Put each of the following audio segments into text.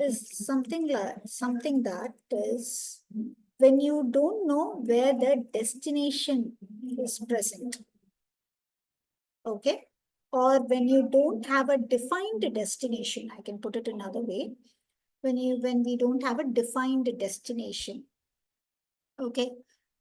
is something that is when you don't know where the destination is present. Okay? Or when you don't have a defined destination, I can put it another way. When we don't have a defined destination. Okay.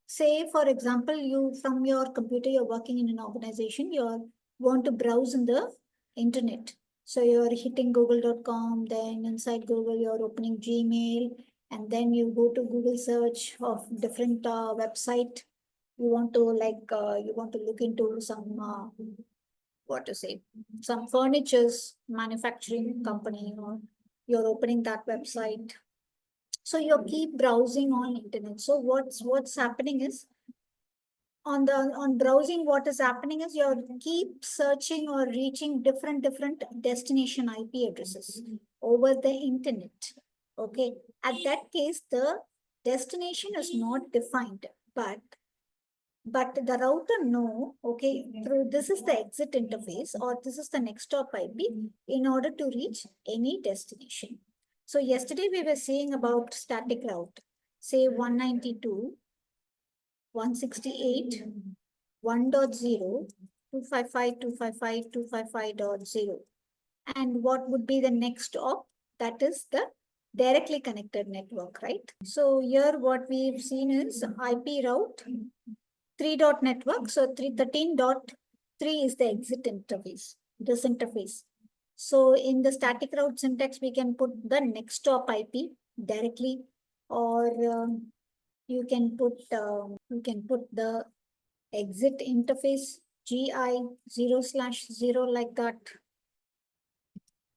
Say, for example, you from your computer, you're working in an organization, you want to browse in the internet. So you're hitting google.com, then inside Google, you're opening Gmail, and then you go to Google search of different website. You want to you want to look into some, what to say, some furnitures manufacturing company, or you're opening that website. So you keep browsing on internet. So what's happening is on browsing, what is happening is you keep searching or reaching different destination IP addresses over the internet. Okay. At that case, the destination is not defined, but the router know, okay, through this is the exit interface or this is the next stop IP in order to reach any destination. So yesterday we were saying about static route, say 192.168.1.0, 255.255.255.0. And what would be the next stop? That is the directly connected network, right? So here what we've seen is IP route 3 dot network. So 13.3 is the exit interface, this interface. So in the static route syntax, we can put the next stop IP directly, or you can put the exit interface GI 0/0 like that.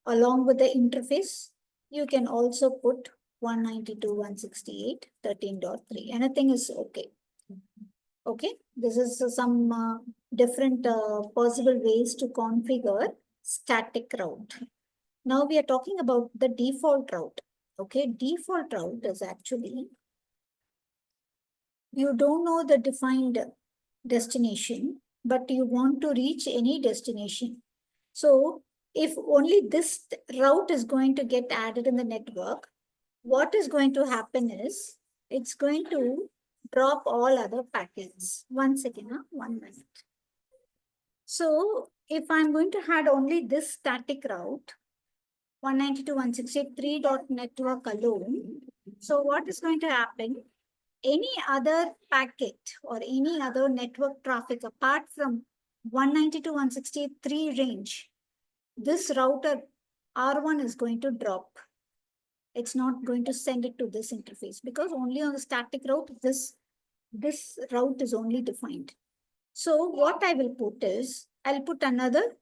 Along with the interface, you can also put 192.168.13.3. Anything is okay. Okay, this is some different possible ways to configure static route. Now we are talking about the default route. Okay, default route is actually, you don't know the defined destination, but you want to reach any destination. So if only this route is going to get added in the network, what is going to happen is it's going to drop all other packets. 1 second, 1 minute. So if I'm going to add only this static route, 192.168.3.network alone, so what is going to happen? Any other packet or any other network traffic apart from 192.168.3 range, this router R1 is going to drop. It's not going to send it to this interface because only on the static route, this route is only defined. So what I will put is, I'll put another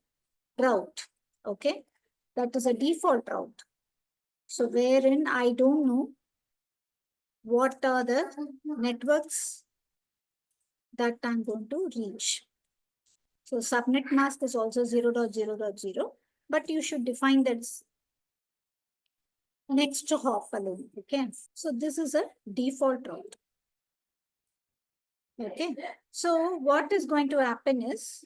route, okay? That is a default route. So wherein I don't know what are the networks that I'm going to reach. So subnet mask is also 0.0.0, but you should define that next to hop alone, okay? So this is a default route. Okay, so what is going to happen is,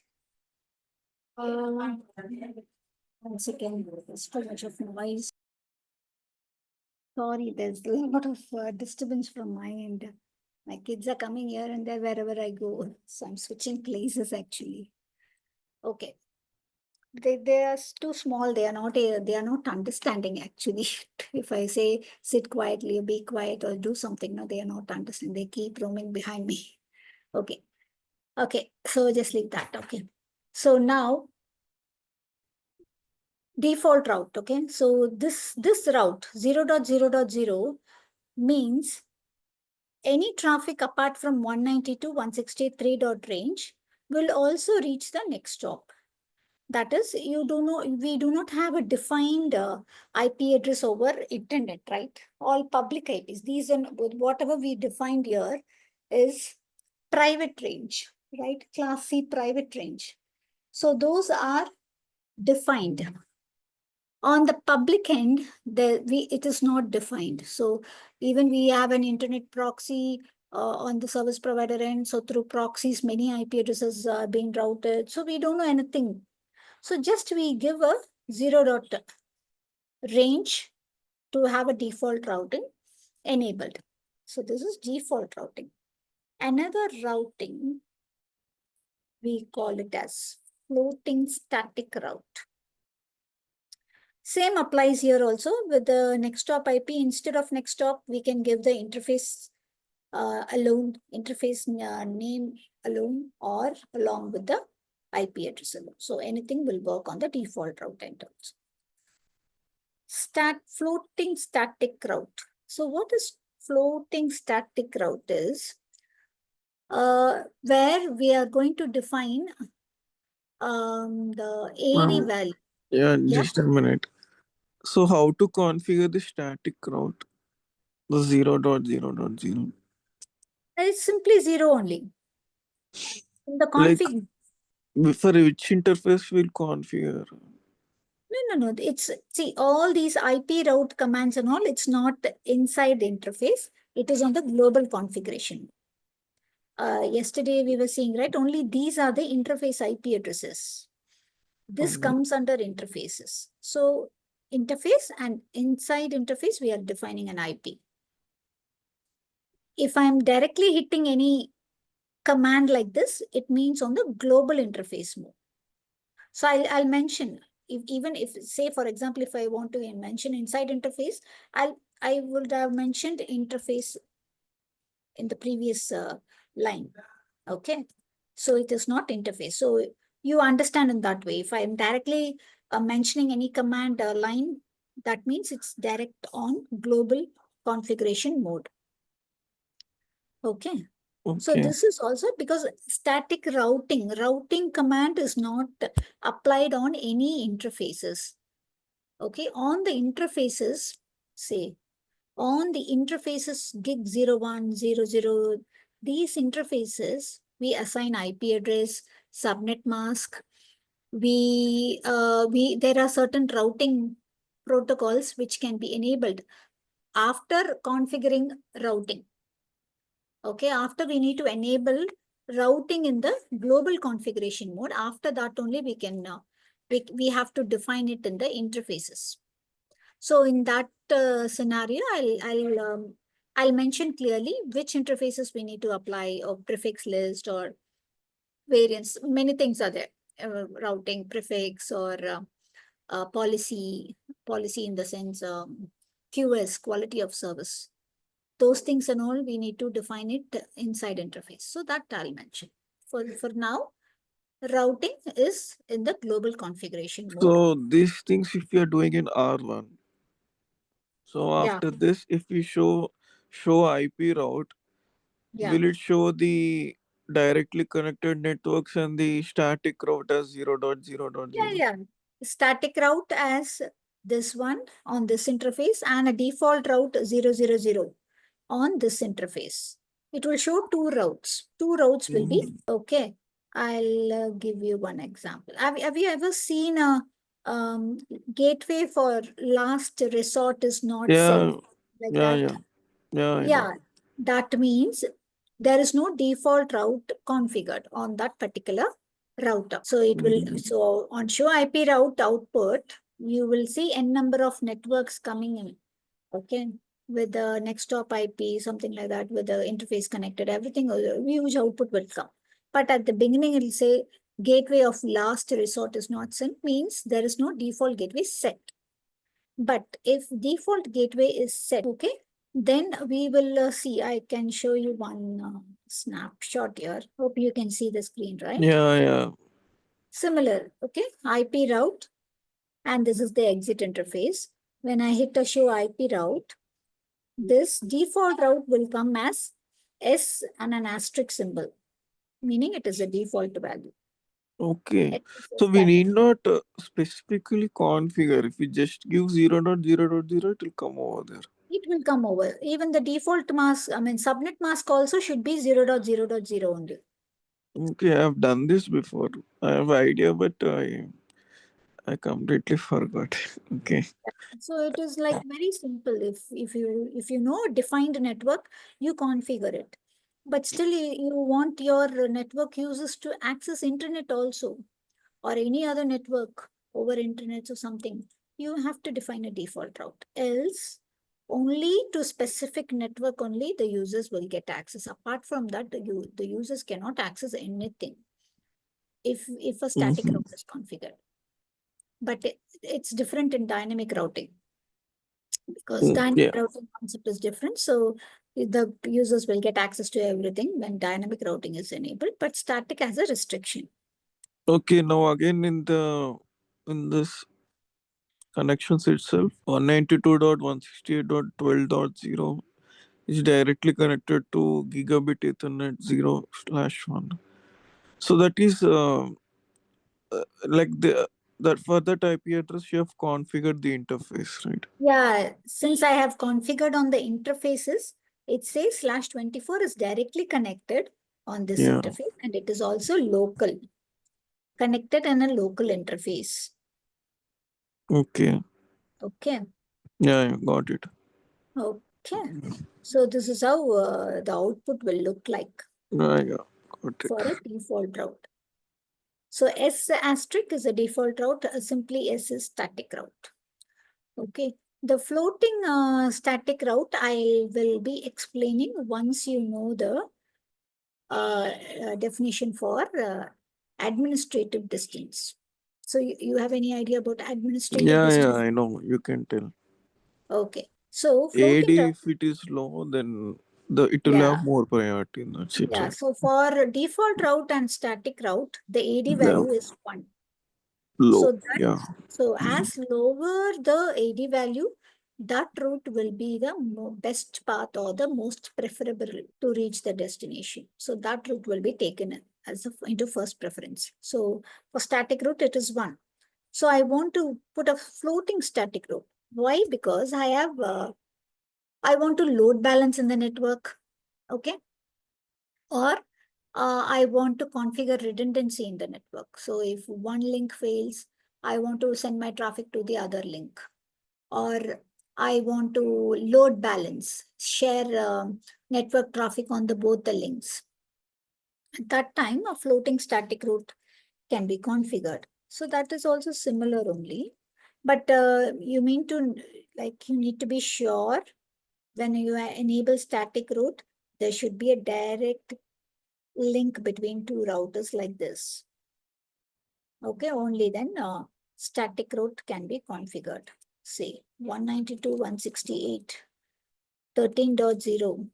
once again, there's too much of noise. Sorry, there's a lot of disturbance from my end. My kids are coming here and there wherever I go. So I'm switching places actually. Okay. They are too small. They are not understanding actually. If I say sit quietly or be quiet or do something, no, they are not understanding. They keep roaming behind me. Okay. Okay. So just leave that. Okay. So now default route. Okay. So this route 0.0.0 means any traffic apart from 192.168.3 dot range will also reach the next stop. That is, we do not have a defined IP address over internet, right? All public IPs. These are whatever we defined here is private range, right? Class C private range. So those are defined. On the public end, it is not defined. So even we have an internet proxy on the service provider end. So through proxies, many IP addresses are being routed. So we don't know anything. So just we give a 0 dot range to have a default routing enabled. So this is default routing. Another routing, we call it as floating static route. Same applies here also with the next stop IP. Instead of next stop, we can give the interface alone, interface name alone, or along with the IP address alone. So anything will work on the default route end also. Floating static route. So what is floating static route is where we are going to define the AD value. Yeah, just a minute. So how to configure the static route? The 0.0.0. It's simply 0 only. In the Like config. for which interface will configure? No. It's, see, all these IP route commands and all, it's not inside the interface. It is on the global configuration. Yesterday we were seeing, right? Only these are the interface IP addresses. This comes under interfaces. So interface, and inside interface, we are defining an IP. If I'm directly hitting any command like this, it means on the global interface mode. So I'll mention, even if, say, for example, if I want to mention inside interface, I would have mentioned interface in the previous line. Okay. So it is not interface. So you understand in that way. If I am directly mentioning any command line, that means it's direct on global configuration mode. Okay. So this is also because static routing command is not applied on any interfaces. Okay. On the interfaces, say, on the interfaces gig 0100, these interfaces, we assign IP address, subnet mask. There are certain routing protocols which can be enabled after configuring routing. Okay, after we need to enable routing in the global configuration mode. After that only we can, we have to define it in the interfaces. So in that scenario, I'll mention clearly which interfaces we need to apply, or prefix list or variants. Many things are there. Routing, prefix, or policy in the sense QS, quality of service. Those things and all, we need to define it inside interface. So that I'll mention. For now, routing is in the global configuration mode. So these things if you are doing in R1. So after this, if we show IP route, will it show the directly connected networks and the static route as 0.0.0? Yeah. Static route as this one on this interface, and a default route 000 on this interface. It will show two routes. Two routes will be okay. I'll give you one example. Have you ever seen a gateway for last resort is not set like that? Yeah, that means there is no default route configured on that particular router. So it will, so on show IP route output, you will see n number of networks coming in. Okay. With the next stop IP, something like that, with the interface connected, everything, huge output will come. But at the beginning, it will say gateway of last resort is not set, means there is no default gateway set. But if default gateway is set, okay, then we will see. I can show you one snapshot here. Hope you can see the screen, right? Yeah. Similar, okay, IP route, and this is the exit interface. When I hit a show IP route, this default route will come as S and an asterisk symbol, meaning it is a default value. Okay. So we need not specifically configure. If we just give 0.0.0, it will come over there. It will come over. Even the default mask, I mean, subnet mask also should be 0.0.0 only. Okay, I have done this before. I have idea, but I completely forgot. Okay. So it is like very simple. If you know defined network, you configure it. But still you want your network users to access internet also, or any other network over internet or something. You have to define a default route. Else only to specific network only the users will get access. Apart from that, the users cannot access anything if a static route is configured. But it's different in dynamic routing, because dynamic routing concept is different. So the users will get access to everything when dynamic routing is enabled, but static has a restriction. Okay, now again in this connections itself, 192.168.12.0 is directly connected to gigabit Ethernet 0/1. So that is like that for that IP address you have configured the interface, right? Yeah, since I have configured on the interfaces, it says /24 is directly connected on this interface, and it is also local, connected in a local interface. Okay. Okay. Yeah, got it. Okay. So this is how the output will look like Yeah, got it. for a default route. So S asterisk is a default route, simply S is static route. Okay. The floating static route I will be explaining once you know the definition for administrative distance. So you have any idea about administrative distance? Yeah, I know. You can tell. Okay. So AD, floating route. if it is low, then it will Yeah. have more priority. That's it, Yeah. right? So for default route and static route, the AD value is 1. Low. So as lower the AD value, that route will be the best path or the most preferable to reach the destination. So that route will be taken as into first preference. So for static route, it is 1. So I want to put a floating static route. Why? Because I want to load balance in the network. Okay. Or I want to configure redundancy in the network. So if one link fails, I want to send my traffic to the other link. Or I want to load balance, share network traffic on both the links. At that time, a floating static route can be configured. So that is also similar only. But you need to be sure when you enable static route, there should be a direct link between two routers like this. Okay, only then static route can be configured. Say 192.168.13.0,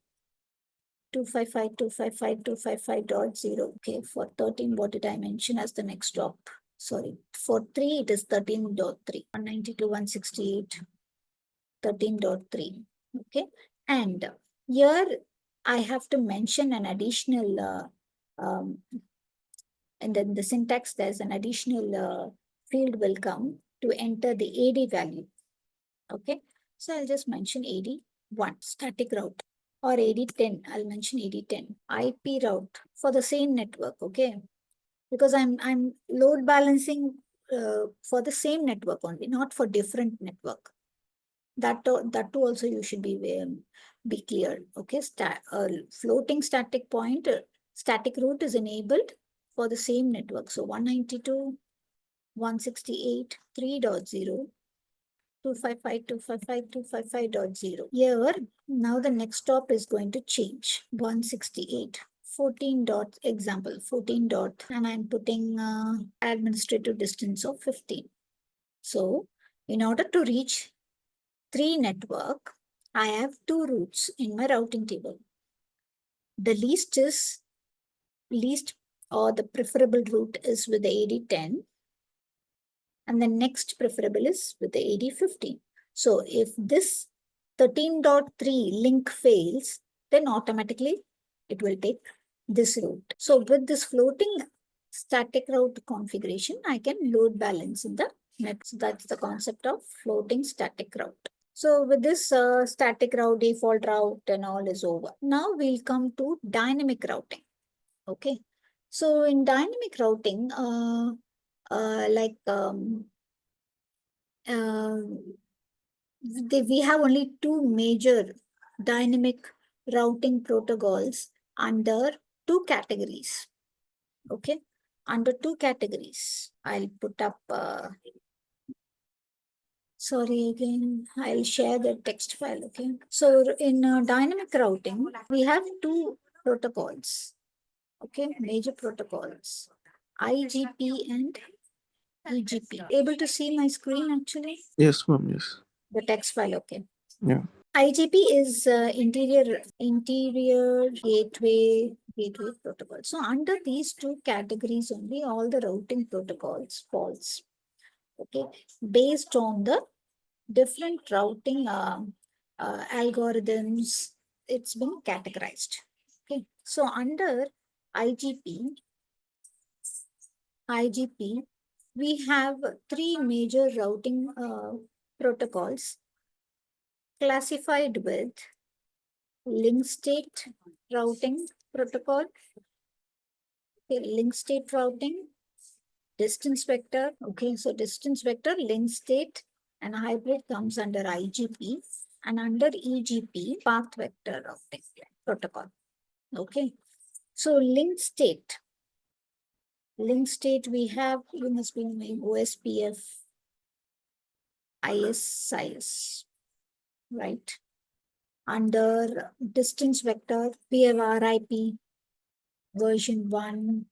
255.255.255.0. Okay, for 13, what did I mention as the next stop? Sorry, for 3, it is 13.3, 192.168.13.3. Okay, and here I have to mention an additional and then the syntax, there's an additional field will come to enter the AD value. Okay, so I'll just mention AD1 static route, or AD10. I'll mention AD10 IP route for the same network. Okay, because I'm load balancing for the same network only, not for different network. That too also you should be clear. Okay, floating static point static route is enabled for the same network. So 192.168.3.0, 255.255.255.0. Here, now the next stop is going to change. 168.14 dot example 14 dot, and I'm putting administrative distance of 15. So in order to reach 3 network, I have 2 routes in my routing table. The least or the preferable route is with the AD10, and the next preferable is with the AD15. So if this 13.3 link fails, then automatically it will take this route. So with this floating static route configuration, I can load balance in the net. So that's the concept of floating static route. So with this static route, default route and all is over. Now we'll come to dynamic routing. Okay. So in dynamic routing, we have only 2 major dynamic routing protocols under 2 categories. Okay. Under 2 categories, I'll put up Sorry again, I'll share the text file, okay? So in dynamic routing, we have two protocols, okay? Major protocols, IGP and EGP. Able to see my screen actually? Yes, ma'am. Yes. The text file, okay. Yeah. IGP is interior gateway protocol. So under these two categories only, all the routing protocols falls. Okay, based on the different routing algorithms, it's been categorized. Okay, so under IGP, we have three major routing protocols classified with link state routing protocol, okay, link state routing, distance vector. Okay, so distance vector, link state, and hybrid comes under IGP, and under EGP, path vector routing protocol. Okay, so link state we have, you must be knowing OSPF, ISIS, right? Under distance vector, we have RIP, version 1,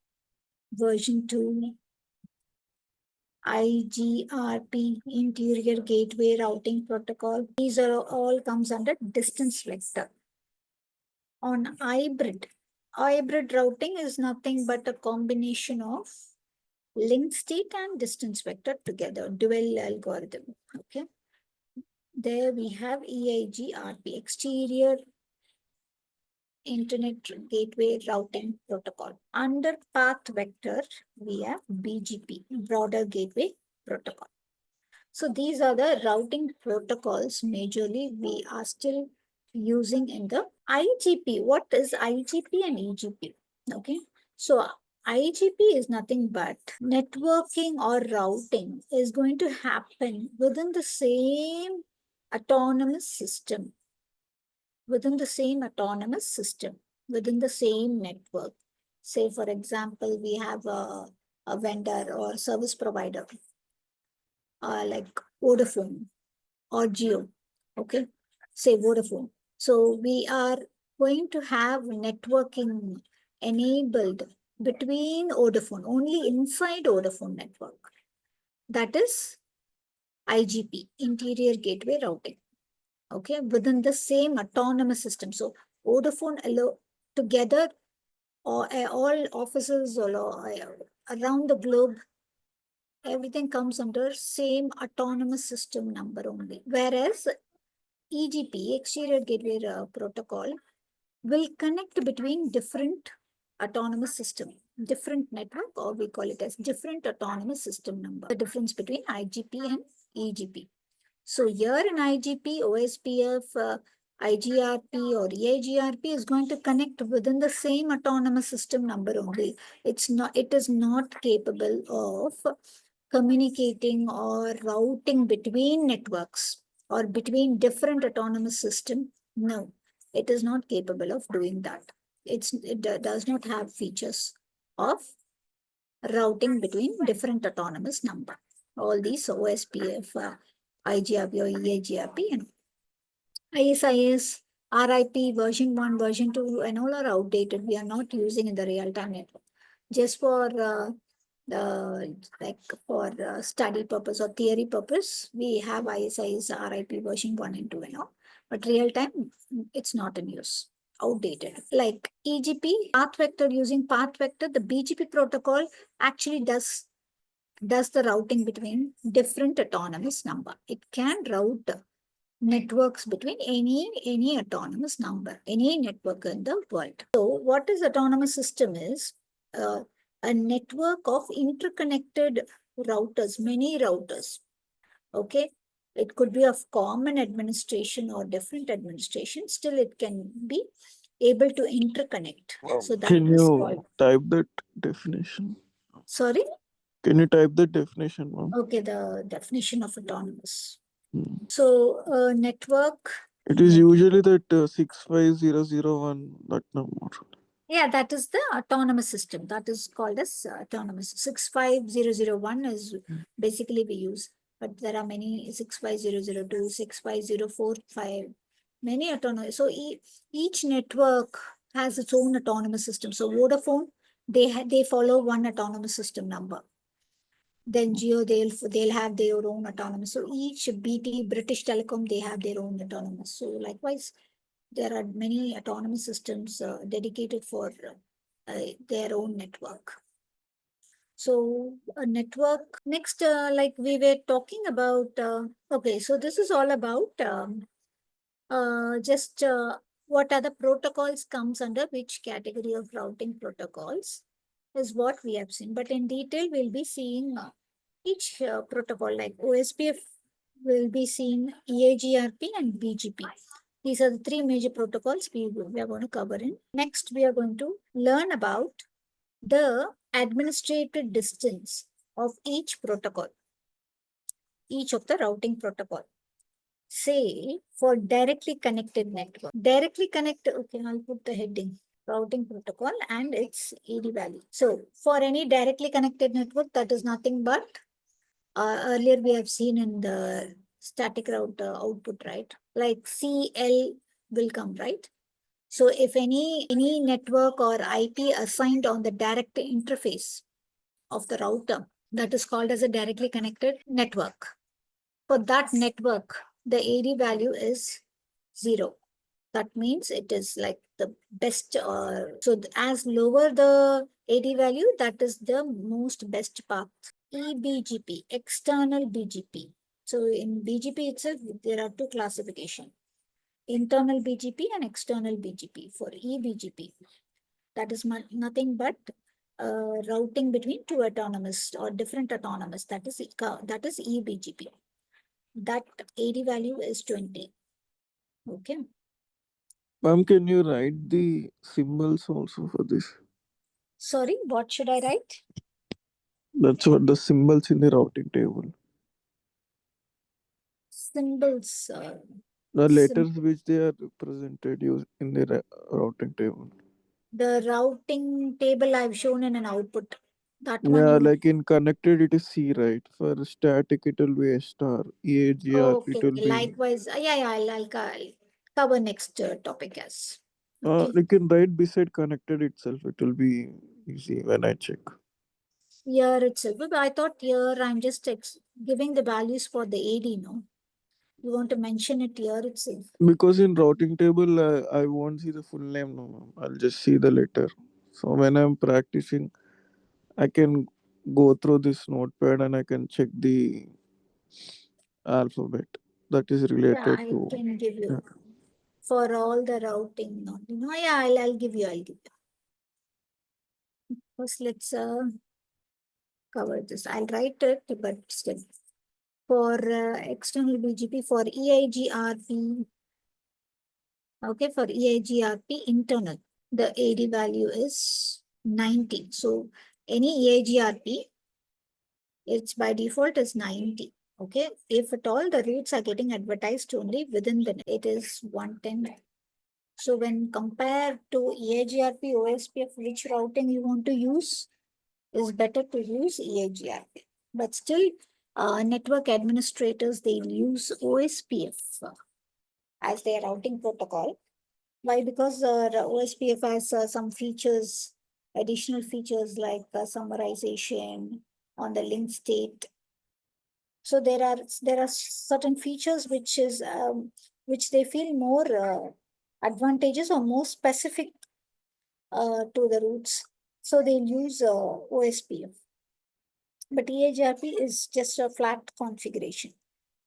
version 2, IGRP, Interior Gateway Routing Protocol. These are all comes under distance vector. On hybrid routing is nothing but a combination of link state and distance vector together, dual algorithm. Okay. There we have EIGRP, Exterior Internet Gateway Routing Protocol. Under path vector, we have BGP, Broader Gateway Protocol. So these are the routing protocols majorly we are still using in the IGP. What is IGP and EGP? Okay, so IGP is nothing but networking or routing is going to happen within the same autonomous system, within the same network. Say, for example, we have a vendor or service provider like Vodafone or Geo, okay? Say Vodafone. So we are going to have networking enabled between Vodafone, only inside Vodafone network. That is IGP, Interior Gateway Routing, okay? Within the same autonomous system. So Vodafone together, or all offices around the globe, everything comes under same autonomous system number only. Whereas EGP, Exterior Gateway Protocol, will connect between different autonomous system, different network, or we call it as different autonomous system number. The difference between IGP and EGP. So here in IGP, OSPF, IGRP or EIGRP is going to connect within the same autonomous system number only. It is not capable of communicating or routing between networks or between different autonomous system. No, it is not capable of doing that. It does not have features of routing between different autonomous number. All these OSPF, IGRP or EIGRP and ISIS, RIP version 1, version 2, and all are outdated. We are not using in the real-time network. Just for study purpose or theory purpose, we have ISIS, RIP version 1 and 2 and all. But real-time, it's not in use. Outdated. Like EGP, path vector, using path vector, the BGP protocol actually does the routing between different autonomous number. It can route networks between any autonomous number, any network in the world. So what is autonomous system is a network of interconnected routers, many routers. Okay, it could be of common administration or different administration. Still, it can be able to interconnect. So that Can is you called. type that definition? Sorry. Can you type the definition, ma'am? Okay, the definition of autonomous. Hmm. So network. It is usually that 65001, that number. Yeah, that is the autonomous system. That is called as autonomous. 65001 is basically we use. but there are many 65002, 65045, many autonomous. So each network has its own autonomous system. So Vodafone, they follow one autonomous system number. Then Jio, they'll have their own autonomous. So each BT, British Telecom, they have their own autonomous. So likewise, there are many autonomous systems dedicated for their own network. So a network, next, like we were talking about, okay, so this is all about just what are the protocols comes under which category of routing protocols is what we have seen. But in detail, we'll be seeing each protocol like OSPF will be seeing EAGRP and BGP. These are the three major protocols we are going to cover in. Next, we are going to learn about the administrative distance of each protocol, each of the routing protocol. Say for directly connected network, directly connected, okay, I'll put the heading, routing protocol and its AD value. So for any directly connected network, that is nothing but earlier we have seen in the static route output, right? Like CL will come, right? So if any network or IP assigned on the direct interface of the router, that is called as a directly connected network. For that network, the AD value is 0. That means it is like the best. So as lower the AD value, that is the most best path. eBGP, external BGP. So in BGP itself, there are two classifications: internal BGP and external BGP. For eBGP, that is nothing but routing between two autonomous or different autonomous. That is eBGP. That AD value is 20. Okay. Ma'am, can you write the symbols also for this? Sorry, what should I write? That's what the symbols in the routing table. Symbols. The letters which they are presented in the routing table. The routing table I've shown in an output. That one Yeah, you. like in connected it is C, right? For static it will be a star. EAGRP Okay. it will be. Likewise, yeah, I'll cover next topic as. Okay. You can write beside connected itself. It will be easy when I check. Here itself. But I thought here I'm just giving the values for the AD, no? You want to mention it here itself. Because in routing table, I won't see the full name. No, ma'am. I'll just see the letter. So when I'm practicing, I can go through this notepad and I can check the alphabet that is related Yeah, I to. can give you. Yeah. For all the routing, no, yeah, I'll give you. First, let's cover this. I'll write it, but still. For external BGP, for EIGRP, okay, for EIGRP internal, the AD value is 90. So any EIGRP, it's by default is 90. Okay, if at all the routes are getting advertised only within the, it is 110. So when compared to EIGRP, OSPF, which routing you want to use, is better to use EIGRP. But still, network administrators, they use OSPF as their routing protocol. Why? Because the OSPF has some features, additional features like summarization on the link state. So there are certain features which they feel more advantageous or more specific to the routes. So they'll use OSPF. But EIGRP is just a flat configuration.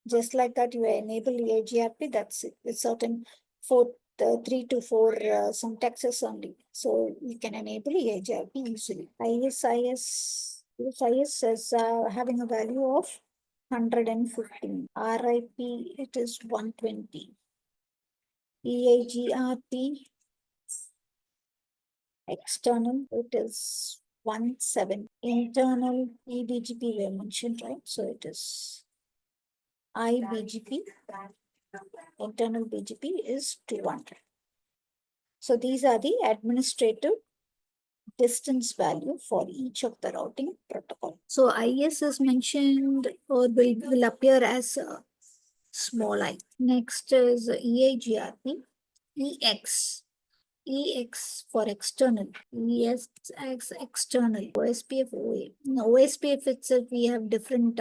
Just like that, you enable EIGRP, that's it. With certain 3 to 4 syntaxes only. So you can enable EIGRP easily. ISIS is having a value of 115. RIP, it is 120. EIGRP external, it is 17. Internal eBGP we mentioned, right? So it is iBGP. Internal BGP is 200. So these are the administrative distance value for each of the routing protocol. So IS is mentioned or will appear as a small I. Next is EAGRP, EX. EX for external, ES external, OSPF, OA. In OSPF itself, we have different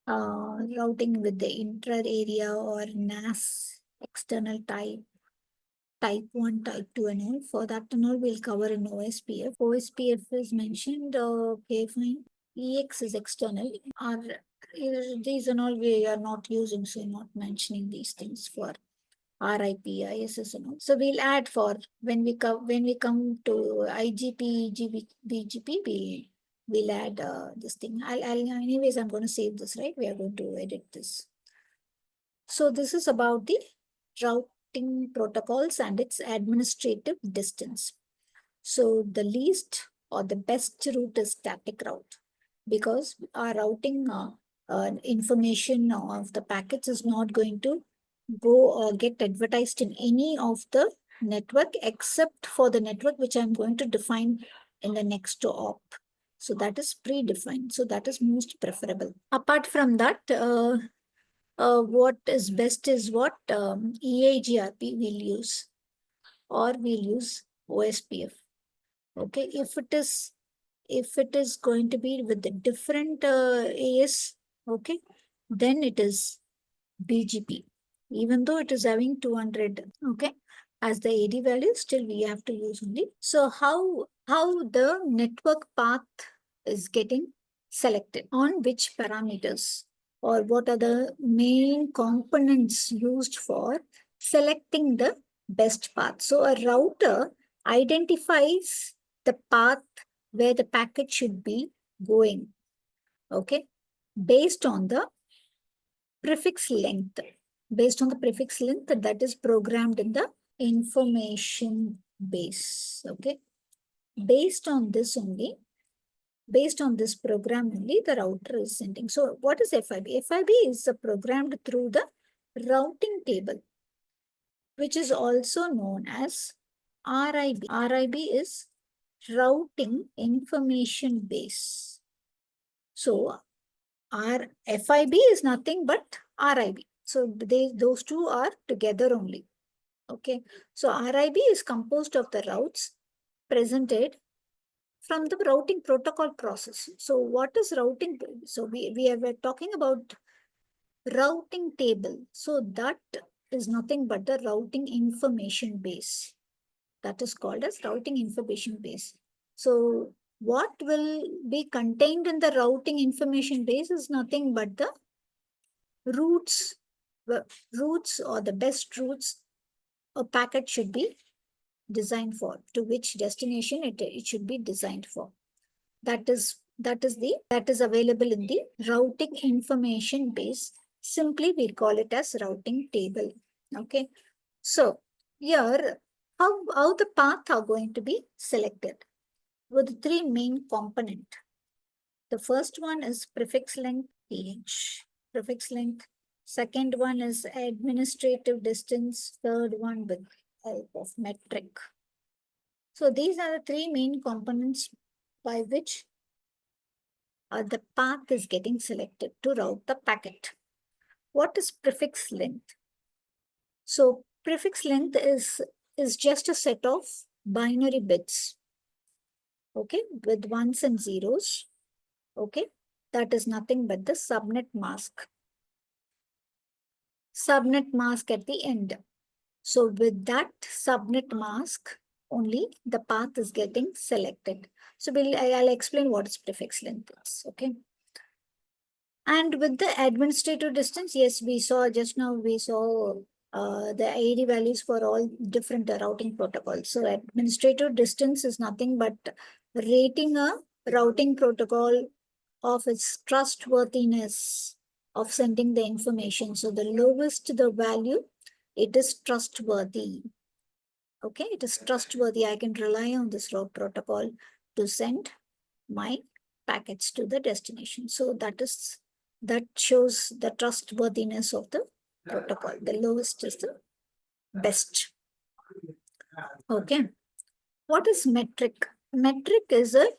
routing with the intra area or NAS external type. Type 1, type 2 and all. For that and all, we'll cover in OSPF. OSPF is mentioned, okay, fine. EX is external. These and all we are not using, so not mentioning these things for RIP, ISS and all. So we'll add for when we come to IGP, EGP, BGP, we'll add this thing. Anyways, I'm going to save this, right? We are going to edit this. So this is about the routing protocols and its administrative distance. So the least or the best route is static route, because our routing information of the packets is not going to go or get advertised in any of the network except for the network which I'm going to define in the next op. So that is predefined. So that is most preferable. Apart from that, what is best is what EAGRP we'll use, or we'll use OSPF. Okay, if it is going to be with the different AS, okay, then it is BGP. Even though it is having 200, okay, as the AD value, still we have to use only. So how the network path is getting selected, on which parameters, or what are the main components used for selecting the best path. So a router identifies the path where the packet should be going, okay, based on the prefix length, that is programmed in the information base, okay. Based on this program only, the router is sending. So what is FIB? FIB is programmed through the routing table, which is also known as RIB. RIB is routing information base. So our FIB is nothing but RIB. So those two are together only. Okay. So RIB is composed of the routes presented from the routing protocol process. So what is routing? So we were talking about routing table. So that is nothing but the routing information base. That is called as routing information base. So what will be contained in the routing information base is nothing but the routes or the best routes a packet should be designed for, to which destination it should be designed for. That is available in the routing information base. Simply we call it as routing table. Okay. So here, how the path are going to be selected with three main components. The first one is prefix length, PH, prefix length. Second one is administrative distance. Third one with help of metric. So these are the three main components by which the path is getting selected to route the packet. What is prefix length? So prefix length is just a set of binary bits, okay, with ones and zeros, okay. That is nothing but the subnet mask. Subnet mask at the end. So with that subnet mask, only the path is getting selected. So I'll explain what is prefix length is, okay. And with the administrative distance, yes, we saw just now, we saw the AD values for all different routing protocols. So administrative distance is nothing but rating a routing protocol of its trustworthiness of sending the information. So the lowest the value, it is trustworthy. Okay, it is trustworthy. I can rely on this route protocol to send my packets to the destination. So that shows the trustworthiness of the protocol. The lowest is the best. Okay. What is metric? metric is a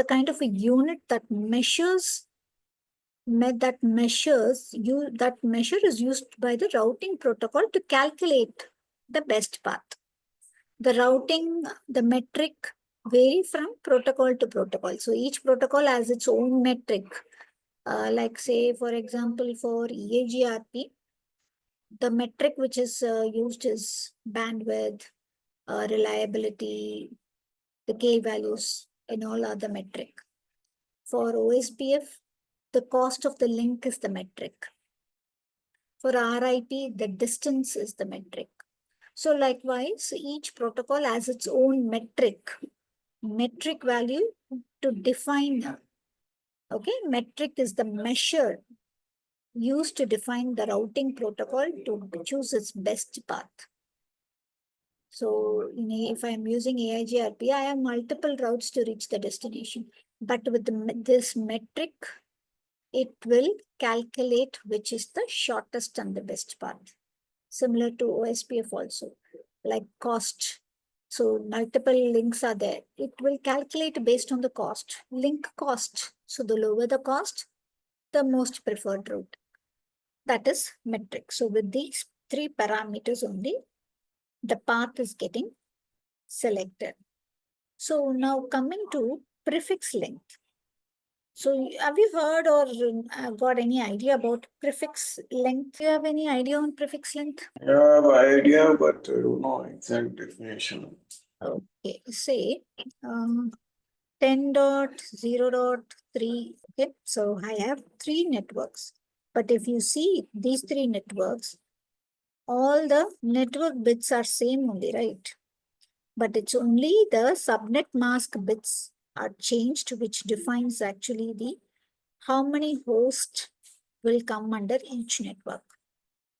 kind of a unit that measures that measure is used by the routing protocol to calculate the best path. The metric vary from protocol to protocol. So each protocol has its own metric. Like say, for example, for EAGRP, the metric which is used is bandwidth, reliability, the K values, and all other metric. For OSPF, the cost of the link is the metric. For RIP, the distance is the metric. So likewise, each protocol has its own metric value to define. Okay, metric is the measure used to define the routing protocol to choose its best path. So if I'm using AIGRP, I have multiple routes to reach the destination. But with this metric, it will calculate which is the shortest and the best path. Similar to OSPF also, like cost. So multiple links are there. It will calculate based on the cost, link cost. So the lower the cost, the most preferred route. That is metric. So with these three parameters only, the path is getting selected. So now coming to prefix length. So have you heard or got any idea about prefix length? Do you have any idea on prefix length? I have idea, but I don't know exact definition. Okay, say 10.0.3. Okay, so I have three networks. But if you see these three networks, all the network bits are same only, right? But it's only the subnet mask bits are changed, which defines actually the how many hosts will come under each network,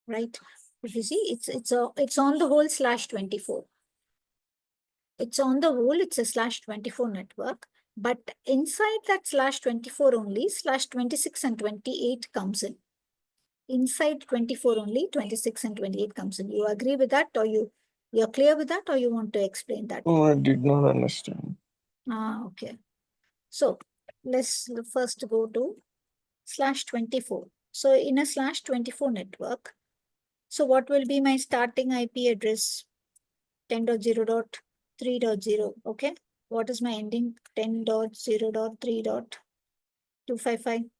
right? If you see, it's on the whole /24. It's on the whole, it's a /24 network, but inside that /24 only, /26 and 28 comes in. Inside 24 only, 26 and 28 comes in. You agree with that, or you're clear with that, or you want to explain that? Oh, I did not understand. Okay. So let's first go to /24. So in a /24 network, so what will be my starting IP address? 10.0.3.0. Okay. What is my ending? 10.0.3.255.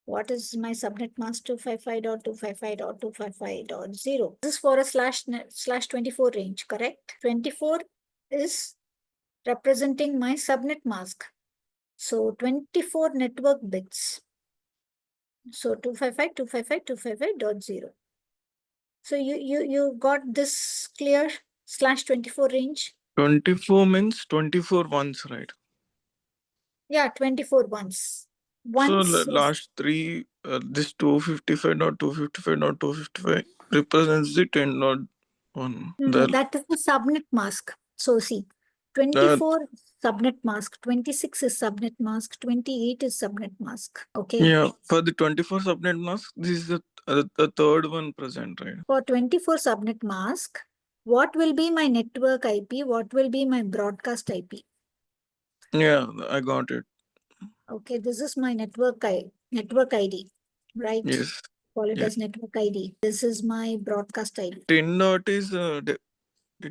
What is my subnet mask? 255.255.255.0. This is for a /24 range, correct? 24 is representing my subnet mask. So 24 network bits. So 255.255.255.0. So you got this clear /24 range? 24 means 24 ones, right? Yeah, 24 ones. So Once last three, this 255.255.255 represents the 10.1. that is the subnet mask. So see, 24 subnet mask, 26 is subnet mask, 28 is subnet mask. Okay. Yeah, for the 24 subnet mask, this is the third one present, right? For 24 subnet mask, what will be my network IP? What will be my broadcast IP? Yeah, I got it. Okay, this is my network ID, right? Yes. Call it as network ID. This is my broadcast ID. 10 dot is it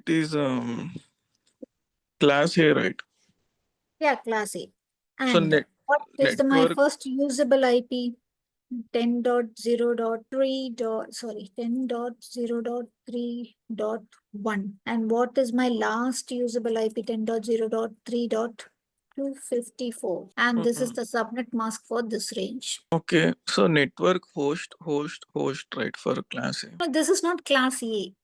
is class A, right? Yeah, class A. So And what is my network. first usable IP? 10.0.3.1. And what is my last usable IP? 10.0.3.254. And this is the subnet mask for this range. Okay, so network host, right, for class A. No, this is not class A.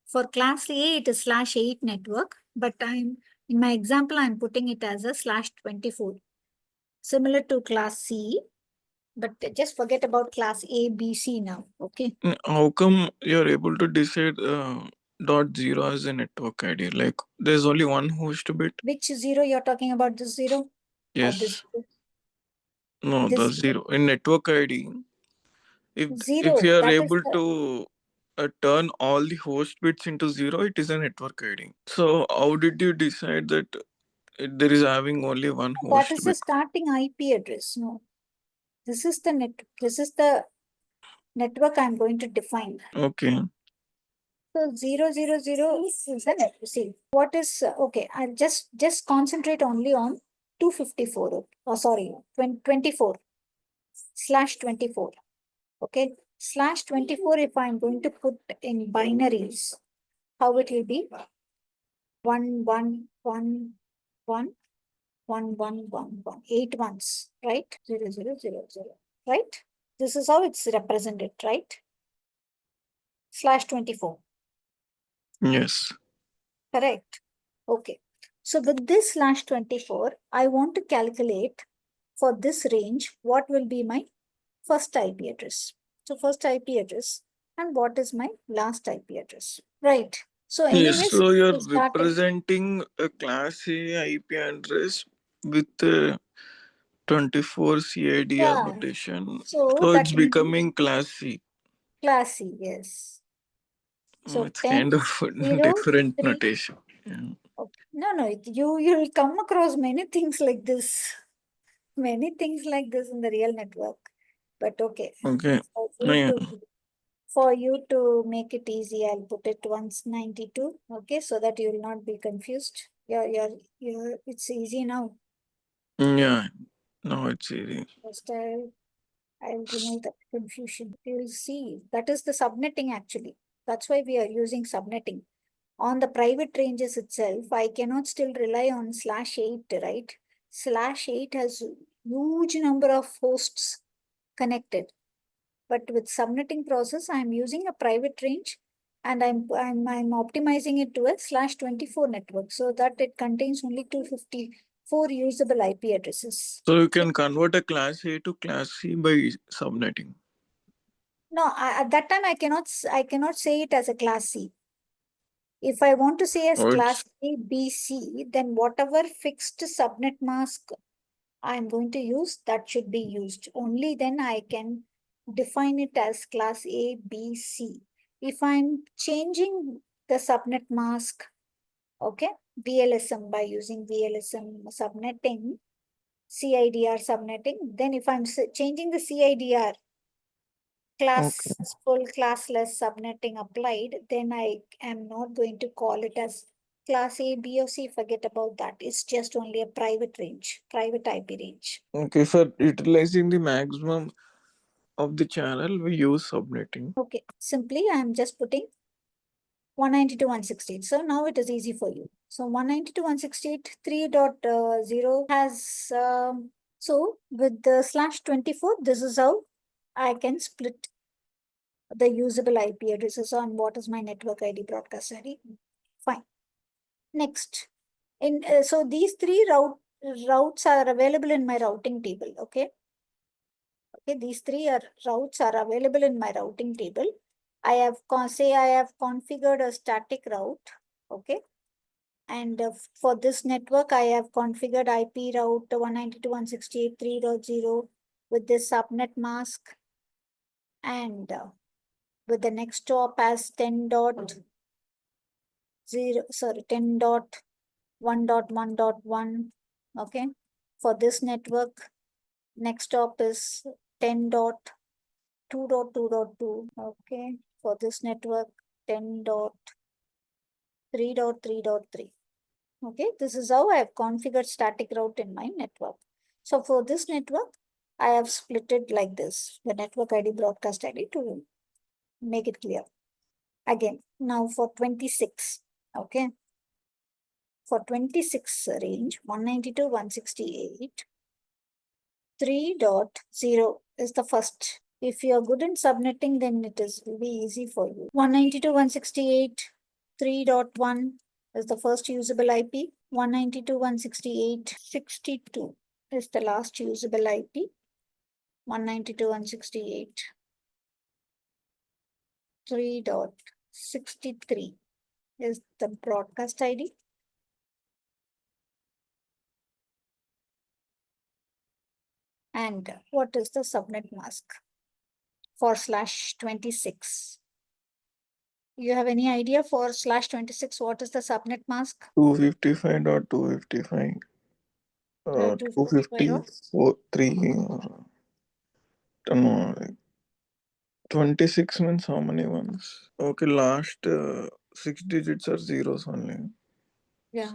For class A, it is /8 network, but in my example, I'm putting it as a /24. Similar to class C, but just forget about class A, B, C now, okay? How come you're able to decide .0 as a network ID? Like there's only one host bit? Which zero you're talking about, this zero? Yes. Or this zero? No, This the zero. In network ID, if zero, you are that is able the, to turn all the host bits into zero, it is a network ID. So how did you decide that there is having only one That host. is the starting IP address. No, this is the network I'm going to define. Okay. So 000 is the network. See, what is okay? I'll just concentrate only on 254. Oh, sorry, 24/24. Okay, /24. If I'm going to put in binaries, how it will be? 1 1 1 1 1 8 ones, right? 0 0 0 0, right? This is how it's represented, right? /24. Yes. Correct. Okay. So with this /24, I want to calculate for this range, what will be my first IP address. So first IP address and what is my last IP address. Right. So Yes. anyways, So you're we're starting. representing a class A IP address with 24 CIDR Yeah. notation. So So that it's will be becoming class C. class C, yes. So It's 10, kind of 0, different 3. notation. Yeah. Okay. No, you'll come across many things like this. Many things like this in the real network. But okay. Okay. For you Yeah. to for you to make it easy, I'll put it 192. Okay, so that you will not be confused. It's easy now. Yeah. No, it's easy. First I'll remove that confusion. You'll see that is the subnetting actually. That's why we are using subnetting. On the private ranges itself, I cannot still rely on /8, right? /8 has huge number of hosts connected. But with subnetting process, I'm using a private range and I'm optimizing it to a /24 network so that it contains only 254 usable IP addresses. So you can convert a class A to class C by subnetting. No, at that time I cannot say it as a class C. If I want to say as Oh, class it's A, B, C, then whatever fixed subnet mask I'm going to use, that should be used. Only then I can define it as class A, B, C. If I'm changing the subnet mask, okay, VLSM by using VLSM subnetting, CIDR subnetting, then if I'm changing the CIDR okay. full classless subnetting applied, then I am not going to call it as class A, B, or C. Forget about that. It's just only a private range, private IP range. Okay, for utilizing the maximum of the channel, we use subnetting. Okay, simply I'm just putting 192.168. So now it is easy for you. So 192.168 3.0 has, so with the /24, this is how I can split the usable IP addresses on what is my network ID, broadcast ID. Fine. Next, so these three routes are available in my routing table. Okay. Okay, these routes are available in my routing table. I have configured a static route. Okay. And for this network, I have configured IP route 192.168.3.0 with this subnet mask and with the next hop as 10.1.1.1. Okay. For this network, next hop is 10.2.2.2. Okay. For this network, 10.3.3.3. Okay. This is how I have configured static route in my network. So for this network, I have split it like this, the network ID, broadcast ID, to make it clear. Again, now for 26. Okay. For 26 range, 192.168, 3.0 is the first. If you are good in subnetting, then will be easy for you. 192.168, 3.1 is the first usable IP. 192.168.62 is the last usable IP. 192.168, 3.63 is the broadcast ID. And what is the subnet mask for /26? You have any idea for /26? What is the subnet mask? 255.255. 255. 253. No, 26 means how many ones? Okay, last 6 digits are zeros only. Yeah.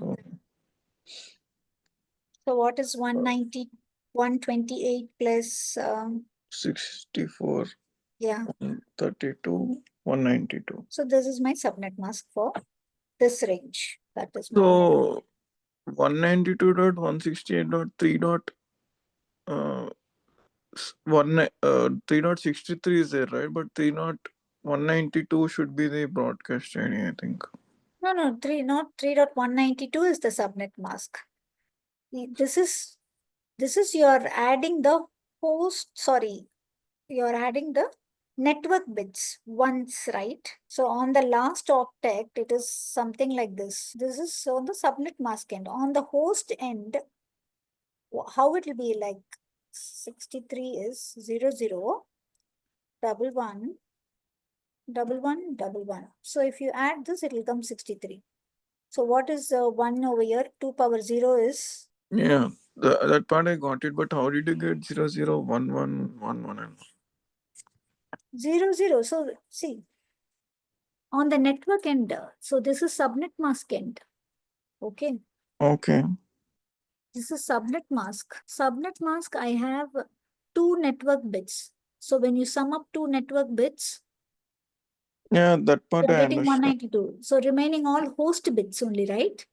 So what is 190, 128 plus 64, yeah. 132, 192. So this is my subnet mask for this range. That is my So 192.168.3 dot 3.63 is there, right? But 3.192 should be the broadcast ID, I think. no, 3.192 is the subnet mask. This is you're adding the you're adding the network bits once, right? So on the last octet, it is something like this. This is on the subnet mask end. On the host end, how it will be like 63 is 00, 11, 11, 11. So if you add this, it will come 63. So what is 1 over here? 2 power 0 is? Yeah, that part I got it, but how did you get 001111? 0, 0. So see, on the network end, so this is subnet mask end. Okay. Okay. This is subnet mask. Subnet mask, I have 2 network bits. So when you sum up 2 network bits, Yeah, that part you're I getting understand. 192. So remaining all host bits only, right?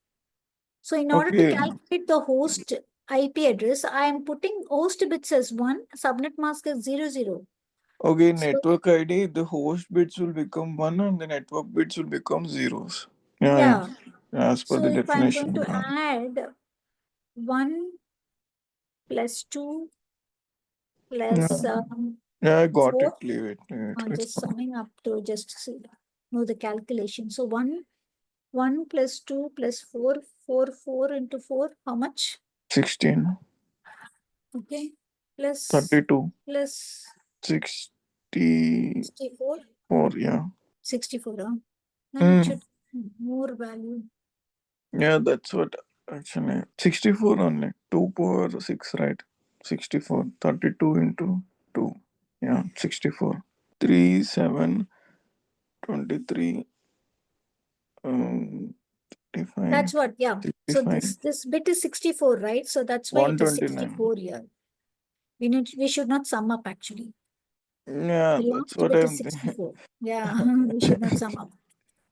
So in order to Okay. calculate the host IP address, I am putting host bits as 1, subnet mask as 0, 0. Okay, So, network ID, the host bits will become 1 and the network bits will become zeros. Yeah, yeah. as per So the if I'm going definition. to add 1 plus 2 Yeah, plus yeah, I got 4, it. Leave it. It's just fine. summing up to just see, know the calculation. So 1 plus 2 plus 4, 4 into 4, how much? 16, Okay. Plus 32, plus 64. 64. Yeah. 64, huh? Then it Mm. should more value. Yeah, that's what actually. 64 only. 2 power 6, right? 64. 32 into 2. Yeah, 64. 3, 7, 23, 35, That's what, yeah. So 65, this bit is 64, right? So that's why it is 129. 64 here. We should not sum up actually. Yeah, The that's last what bit is I'm thinking. 64. Yeah, we should not sum up.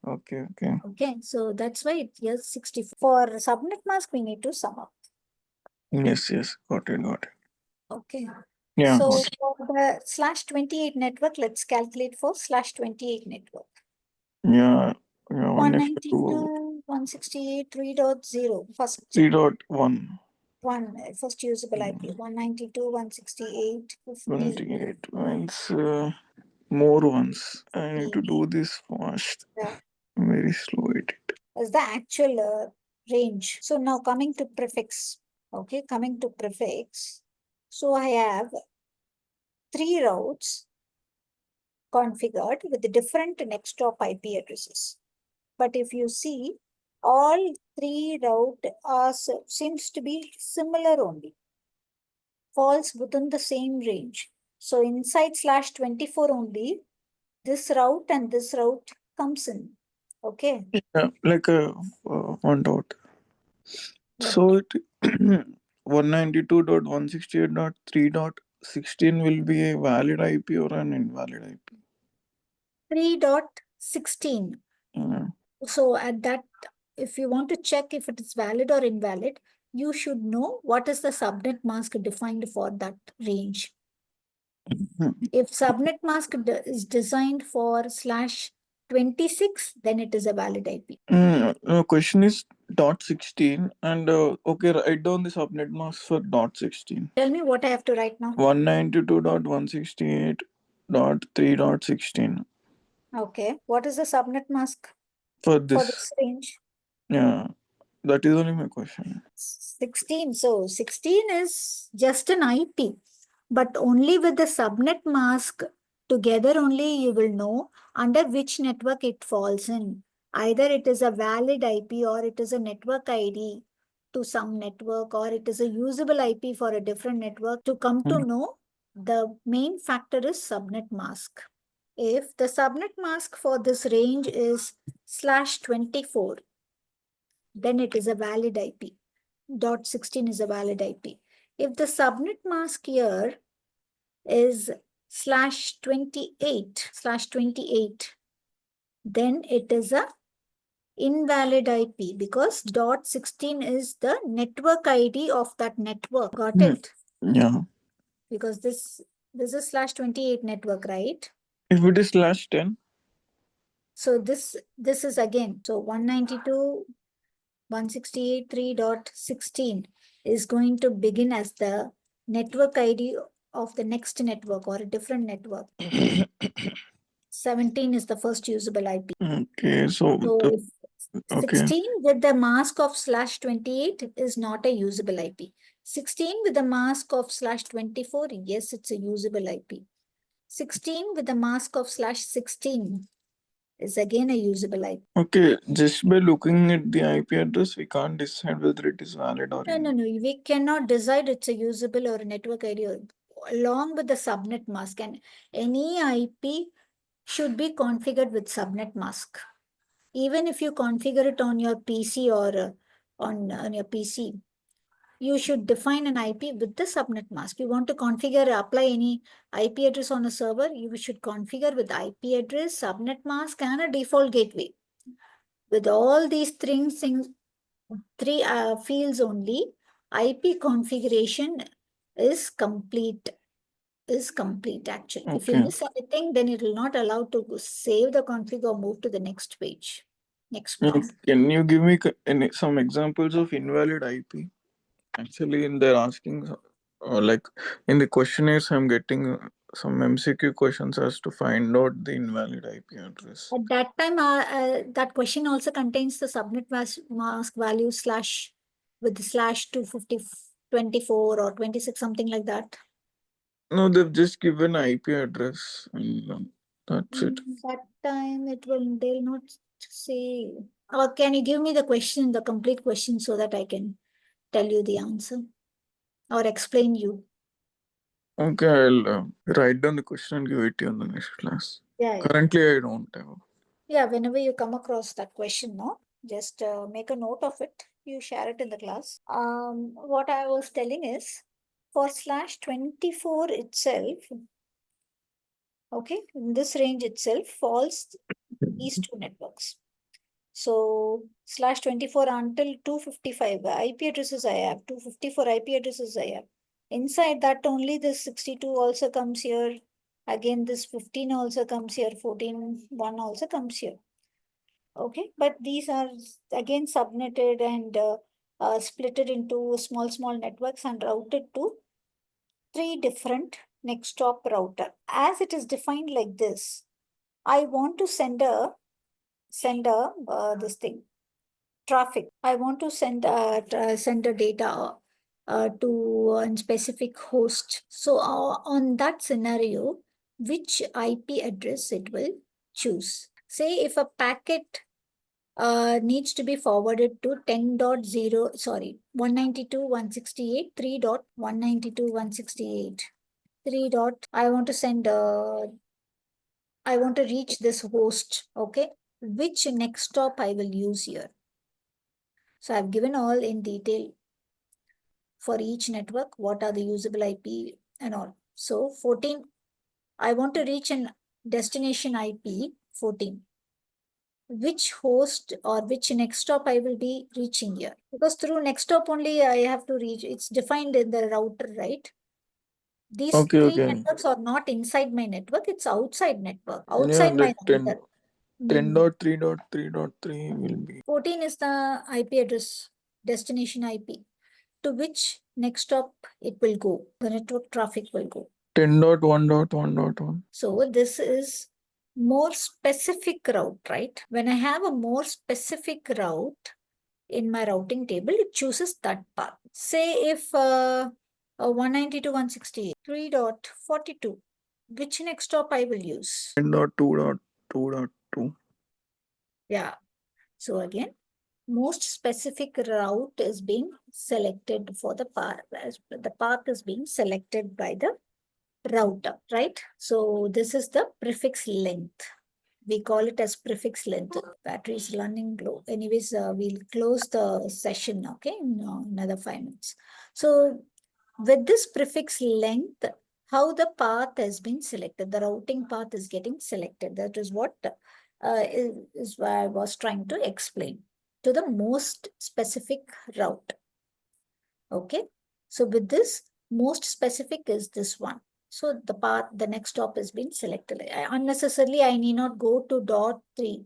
Okay, okay. Okay, so that's why it is 64. For subnet mask, we need to sum up. Yes, yes. Got it, got it. Okay. Yeah, So got it. for the /28 network, let's calculate for /28 network. Yeah, yeah. 192, 168, 3.0. First 3.1. first usable IP. 192, 168, 50. 28 means more ones. I need to do this fast. Yeah. I'm very slow at it. As the actual range. So now coming to prefix. Okay, coming to prefix. So I have 3 routes configured with different next hop IP addresses. But if you see, all 3 route are seems to be similar only, falls within the same range. So inside /24 only, this route and this route comes in. Okay. Yeah, like a one dot. Yeah. So it 192.168.3.16 will be a valid IP or an invalid IP. 3.16. Yeah. So at that, if you want to check if it is valid or invalid, you should know what is the subnet mask defined for that range. If subnet mask is designed for /26, then it is a valid IP. No, question is dot 16 and okay, write down the subnet mask for dot 16. Tell me what I have to write now. 192.168.3.16. Okay. What is the subnet mask For for this. this range? Yeah, that is only my question. 16. So 16 is just an IP, but only with the subnet mask Together only you will know under which network it falls in. Either it is a valid IP or it is a network ID to some network, or it is a usable IP for a different network. To come to know, the main factor is subnet mask. If the subnet mask for this range is /24, then it is a valid IP. .16 is a valid IP. If the subnet mask here is /28, then it is a invalid IP because .16 is the network ID of that network. Got it? Yeah. Because this is /28 network, right? If it is /10. So this is again, so 192.168.3.16 is going to begin as the network ID of the next network or a different network. 17 is the first usable IP. Okay, so So if okay. 16 with the mask of /28 is not a usable IP. 16 with the mask of /24, yes, it's a usable IP. 16 with the mask of /16 is again a usable IP. Okay, just by looking at the IP address, we can't decide whether it is valid or not. No, we cannot decide it's a usable or a network ID along with the subnet mask, and any IP should be configured with subnet mask. Even if you configure it on your PC or on your PC, you should define an IP with the subnet mask. You want to configure, apply any IP address on a server, you should configure with IP address, subnet mask, and a default gateway. With all these things in three fields only, IP configuration is complete. Actually. Okay. If you miss anything, then it will not allow to save the config or move to the next page. Next part. Can you give me some examples of invalid IP? Actually, they're asking, like in the questionnaires, I'm getting some MCQ questions as to find out the invalid IP address. At that time, that question also contains the subnet mask value slash with the /250/24 or 26, something like that. No, they've just given IP address and that's it. That time they'll not say. Or can you give me the question, the complete question, so that I can tell you the answer or explain you? Okay, I'll write down the question and give it to you in the next class. Yeah. Currently, I don't have. Yeah, whenever you come across that question, no, just make a note of it. You share it in the class. What I was telling is for /24 itself, okay, in this range itself falls these two networks. So /24 until 255 IP addresses I have, 254 IP addresses I have. Inside that only this 62 also comes here. Again, this 15 also comes here, 14.1 also comes here. Okay, but these are again subnetted and splitted into small networks and routed to 3 different next top router. As it is defined like this, I want to send a this thing traffic. I want to send a data to a specific host. So on that scenario, which IP address it will choose? Say if a packet needs to be forwarded to 192.168.3.192.168. I want to send, I want to reach this host, okay? Which next stop I will use here? So I've given all in detail for each network, what are the usable IP and all. So 14, I want to reach an destination IP 14. Which host or which next stop I will be reaching here? Because through next stop only I have to reach, it's defined in the router, right? These three networks are not inside my network, it's outside network, outside my router. 10.3.3.3 will be. 14 is the IP address, destination IP, to which next stop it will go, the network traffic will go. 10.1.1.1. So this is more specific route, right? When I have a more specific route in my routing table, it chooses that path. Say if 192.168.3.42, which next stop I will use? 10.2.2.2. Yeah. So again, most specific route is being selected for the path. The path is being selected by the router, right? So this is the prefix length. We call it as prefix length. Battery is running low. Anyways, we'll close the session, okay, in another 5 minutes. So with this prefix length, how the path has been selected, the routing path is getting selected. That is what is what I was trying to explain to the most specific route. Okay. So with this, most specific is this one. So the path, the next stop has been selected. Unnecessarily, I need not go to dot 3,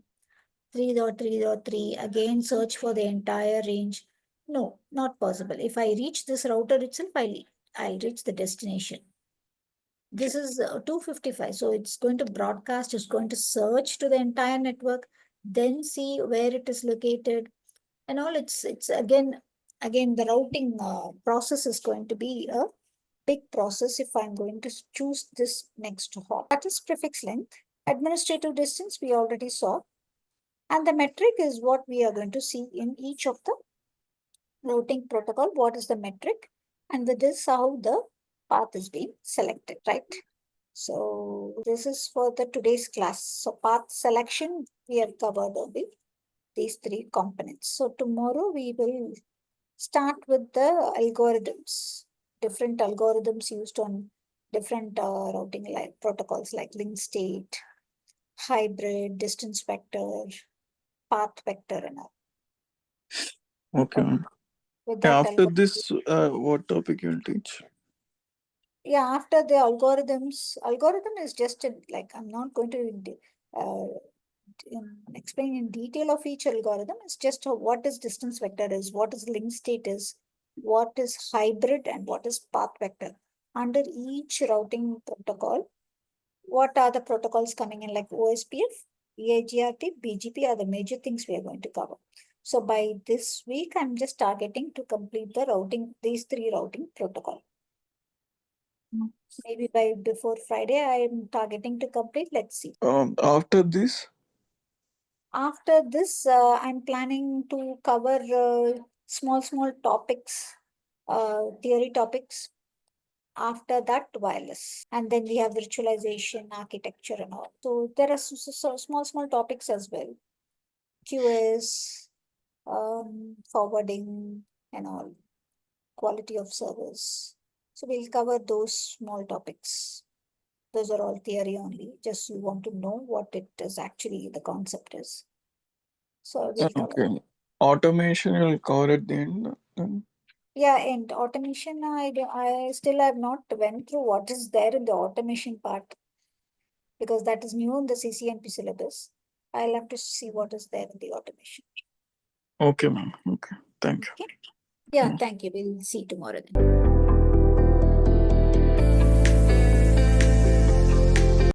3.3.3, again search for the entire range. No, not possible. If I reach this router itself, I'll reach the destination. This is 255. So it's going to broadcast, it's going to search to the entire network, then see where it is located and all. It's again the routing process is going to be a big process if I'm going to choose this next hop. That is prefix length. Administrative distance we already saw. And the metric is what we are going to see in each of the routing protocol. What is the metric? And with this, how the path is being selected, right? So this is for the today's class. So path selection, we have covered only these 3 components. So tomorrow we will start with the algorithms, different algorithms used on different routing protocols like link state, hybrid, distance vector, path vector and all. Okay, ma'am. With that After this, what topic you will teach? Yeah, after the algorithms, algorithm is just like, I'm not going to explain in detail of each algorithm. It's just what is distance vector is, what is link state is, what is hybrid and what is path vector. Under each routing protocol, what are the protocols coming in like OSPF, EIGRT, BGP are the major things we are going to cover. So by this week, I'm just targeting to complete the routing, these 3 routing protocol. Maybe by before Friday, I am targeting to complete. Let's see. After this? After this, I'm planning to cover small topics, theory topics. After that, wireless. And then we have virtualization, architecture and all. So there are small topics as well. QoS, forwarding and all. Quality of service. So we'll cover those small topics. Those are all theory only. Just you want to know what it is actually, the concept is. So we'll cover. Okay. Automation will cover at the end. Then. Yeah, and automation, I still have not went through what is there in the automation part because that is new in the CCNP syllabus. I'll have to see what is there in the automation. Okay, ma'am. Okay. Thank you. Okay. Yeah, thank you. We'll see tomorrow then.